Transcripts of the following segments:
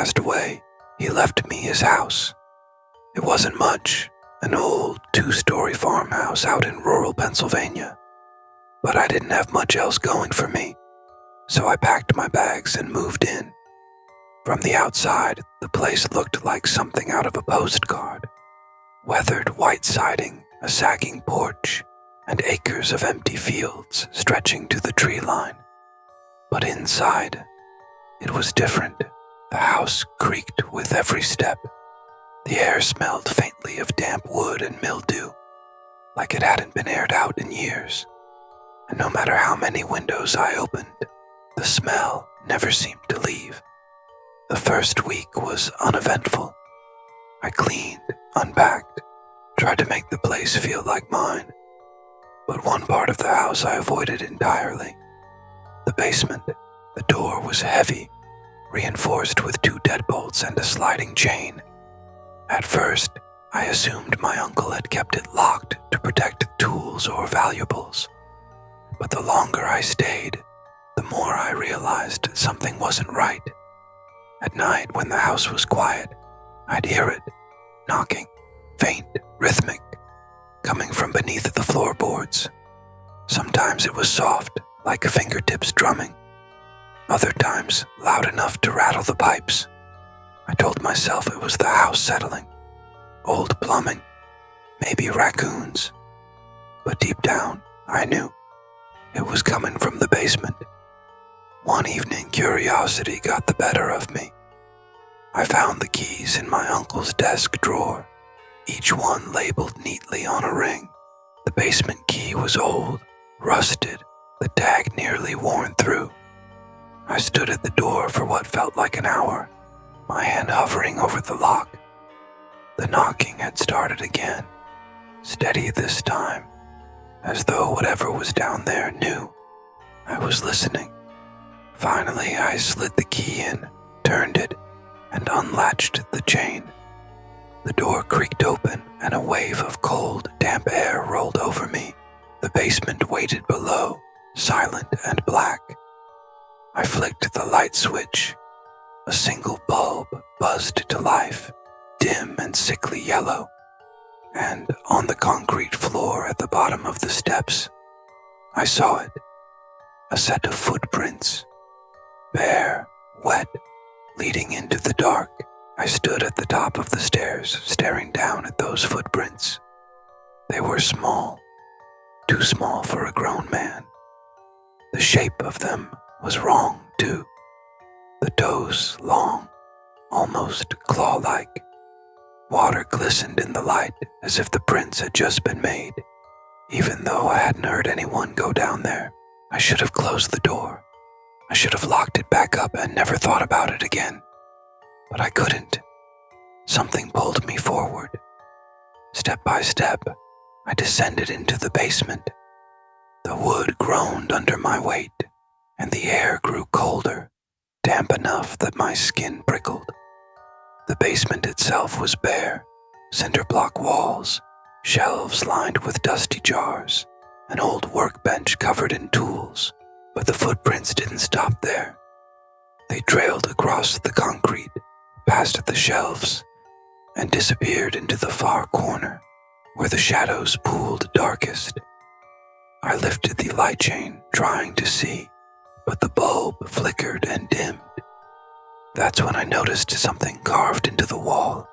passed away, he left me his house. It wasn't much, an old 2-story farmhouse out in rural Pennsylvania. But I didn't have much else going for me, so I packed my bags and moved in. From the outside, the place looked like something out of a postcard. Weathered white siding, a sagging porch, and acres of empty fields stretching to the tree line. But inside, it was different. The house creaked with every step. The air smelled faintly of damp wood and mildew, like it hadn't been aired out in years. And no matter how many windows I opened, the smell never seemed to leave. The first week was uneventful. I cleaned, unpacked, tried to make the place feel like mine. But one part of the house I avoided entirely. The basement. The door was heavy, reinforced with 2 deadbolts and a sliding chain. At first, I assumed my uncle had kept it locked to protect tools or valuables. But the longer I stayed, the more I realized something wasn't right. At night, when the house was quiet, I'd hear it, knocking, faint, rhythmic, coming from beneath the floorboards. Sometimes it was soft, like fingertips drumming. Other times, loud enough to rattle the pipes. I told myself it was the house settling. Old plumbing, maybe raccoons. But deep down, I knew it was coming from the basement. One evening, curiosity got the better of me. I found the keys in my uncle's desk drawer, each one labeled neatly on a ring. The basement key was old, rusted, the tag nearly worn through. I stood at the door for what felt like an hour, my hand hovering over the lock. The knocking had started again, steady this time, as though whatever was down there knew I was listening. Finally, I slid the key in, turned it, and unlatched the chain. The door creaked open, and a wave of cold, damp air rolled over me. The basement waited below, silent and black. I flicked the light switch. A single bulb buzzed to life, dim and sickly yellow. And on the concrete floor at the bottom of the steps, I saw it. A set of footprints. Bare, wet, leading into the dark. I stood at the top of the stairs, staring down at those footprints. They were small, too small for a grown man. The shape of them was wrong, too. The toes long, almost claw-like. Water glistened in the light as if the prints had just been made. Even though I hadn't heard anyone go down there, I should have closed the door. I should have locked it back up and never thought about it again. But I couldn't. Something pulled me forward. Step by step, I descended into the basement. The wood groaned under my weight, and the air grew colder, damp enough that my skin prickled. The basement itself was bare, cinder block walls, shelves lined with dusty jars, an old workbench covered in tools. But the footprints didn't stop there. They trailed across the concrete, past the shelves, and disappeared into the far corner, where the shadows pooled darkest. I lifted the light chain, trying to see, but the bulb flickered and dimmed. That's when I noticed something carved into the wall.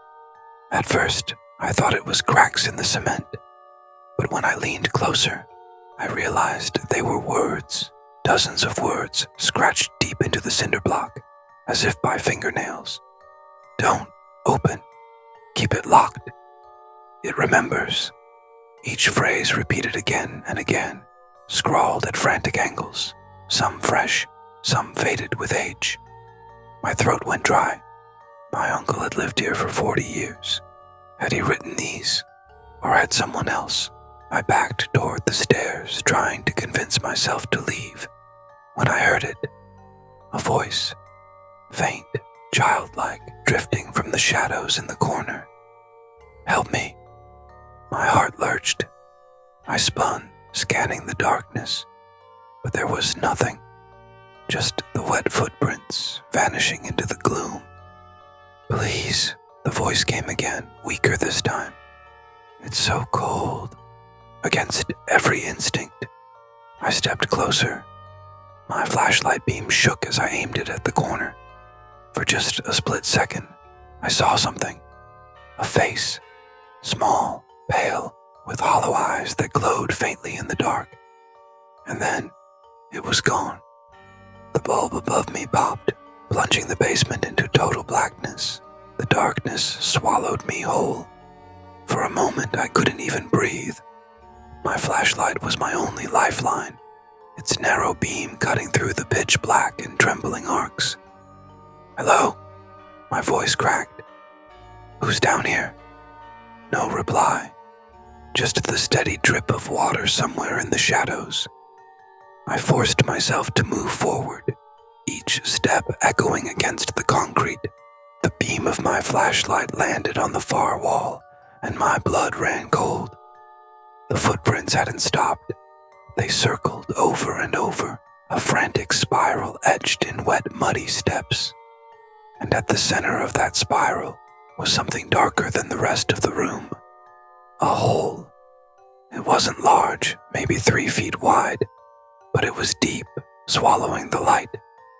At first, I thought it was cracks in the cement, but when I leaned closer, I realized they were words. Dozens of words scratched deep into the cinder block, as if by fingernails. Don't open. Keep it locked. It remembers. Each phrase repeated again and again, scrawled at frantic angles, some fresh, some faded with age. My throat went dry. My uncle had lived here for 40 years. Had he written these, or had someone else? I backed toward the stairs, trying to convince myself to leave, when I heard it. A voice, faint, childlike, drifting from the shadows in the corner. Help me. My heart lurched. I spun, scanning the darkness, but there was nothing. Just the wet footprints vanishing into the gloom. Please, the voice came again, weaker this time. It's so cold. Against every instinct, I stepped closer. My flashlight beam shook as I aimed it at the corner. For just a split second, I saw something. A face, small, pale, with hollow eyes that glowed faintly in the dark. And then, it was gone. The bulb above me popped, plunging the basement into total blackness. The darkness swallowed me whole. For a moment, I couldn't even breathe. My flashlight was my only lifeline, its narrow beam cutting through the pitch black in trembling arcs. "Hello?" My voice cracked. "Who's down here?" No reply, just the steady drip of water somewhere in the shadows. I forced myself to move forward, each step echoing against the concrete. The beam of my flashlight landed on the far wall, and my blood ran cold. The footprints hadn't stopped. They circled over and over, a frantic spiral etched in wet, muddy steps. And at the center of that spiral was something darker than the rest of the room. A hole. It wasn't large, maybe 3 feet wide, but it was deep, swallowing the light.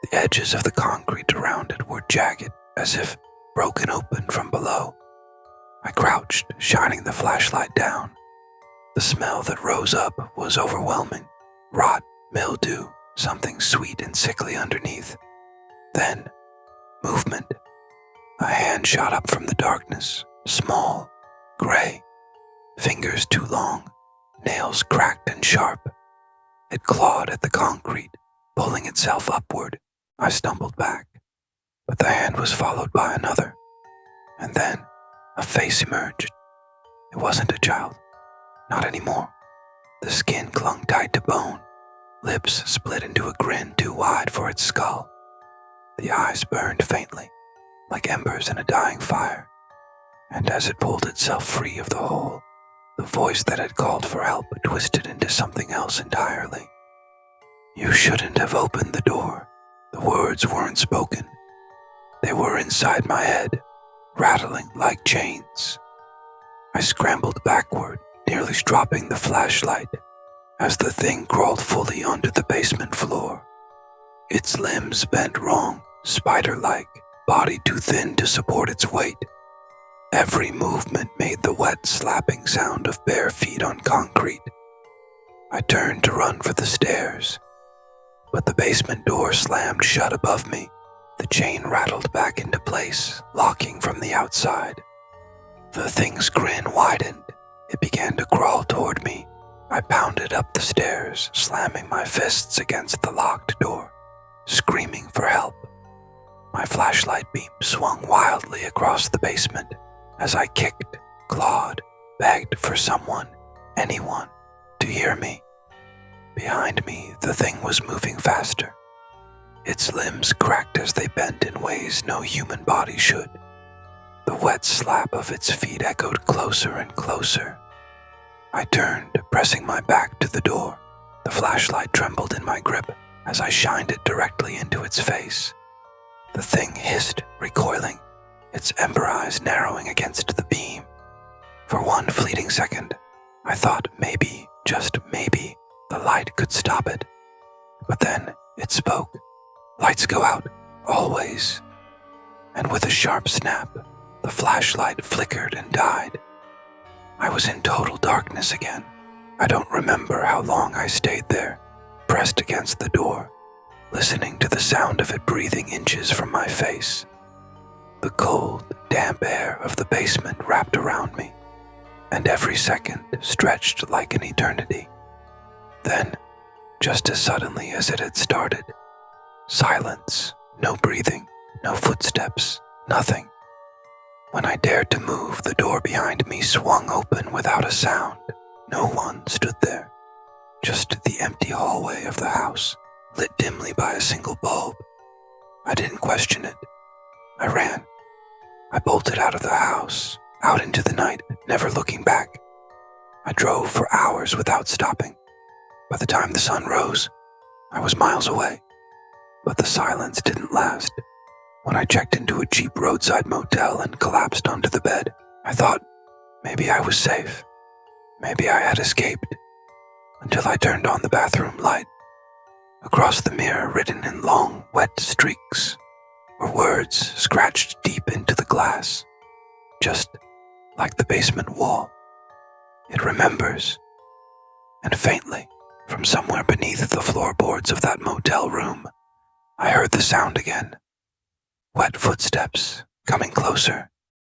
The edges of the concrete around it were jagged, as if broken open from below. I crouched, shining the flashlight down. The smell that rose up was overwhelming. Rot, mildew, something sweet and sickly underneath. Then, movement. A hand shot up from the darkness, small, gray, fingers too long, nails cracked and sharp. It clawed at the concrete, pulling itself upward. I stumbled back, but the hand was followed by another. And then, a face emerged. It wasn't a child. Not anymore. The skin clung tight to bone, lips split into a grin too wide for its skull. The eyes burned faintly, like embers in a dying fire. And as it pulled itself free of the hole, the voice that had called for help twisted into something else entirely. "You shouldn't have opened the door." The words weren't spoken. They were inside my head, rattling like chains. I scrambled backward, nearly dropping the flashlight, as the thing crawled fully onto the basement floor. Its limbs bent wrong, spider-like, body too thin to support its weight. Every movement made the wet slapping sound of bare feet on concrete. I turned to run for the stairs, but the basement door slammed shut above me. The chain rattled back into place, locking from the outside. The thing's grin widened. It began to crawl toward me. I pounded up the stairs, slamming my fists against the locked door, screaming for help. My flashlight beam swung wildly across the basement as I kicked, clawed, begged for someone, anyone, to hear me. Behind me, the thing was moving faster. Its limbs cracked as they bent in ways no human body should. The wet slap of its feet echoed closer and closer. I turned, pressing my back to the door. The flashlight trembled in my grip as I shined it directly into its face. The thing hissed, recoiling, its ember eyes narrowing against the beam. For one fleeting second, I thought maybe, just maybe, the light could stop it. But then it spoke. "Lights go out, always." And with a sharp snap, the flashlight flickered and died. I was in total darkness again. I don't remember how long I stayed there, pressed against the door, listening to the sound of it breathing inches from my face. The cold, damp air of the basement wrapped around me, and every second stretched like an eternity. Then, just as suddenly as it had started, silence, no breathing, no footsteps, nothing. When I dared to move, the door behind me swung open without a sound. No one stood there, just the empty hallway of the house, lit dimly by a single bulb. I didn't question it. I ran. I bolted out of the house, out into the night, never looking back. I drove for hours without stopping. By the time the sun rose, I was miles away. But the silence didn't last. when I checked into a cheap roadside motel and collapsed onto the bed. I thought maybe I was safe. Maybe I had escaped, until I turned on the bathroom light. Across the mirror, written in long, wet streaks, were words scratched deep into the glass, just like the basement wall. It remembers. And faintly, from somewhere beneath the floorboards of that motel room, I heard the sound again. Wet footsteps coming closer,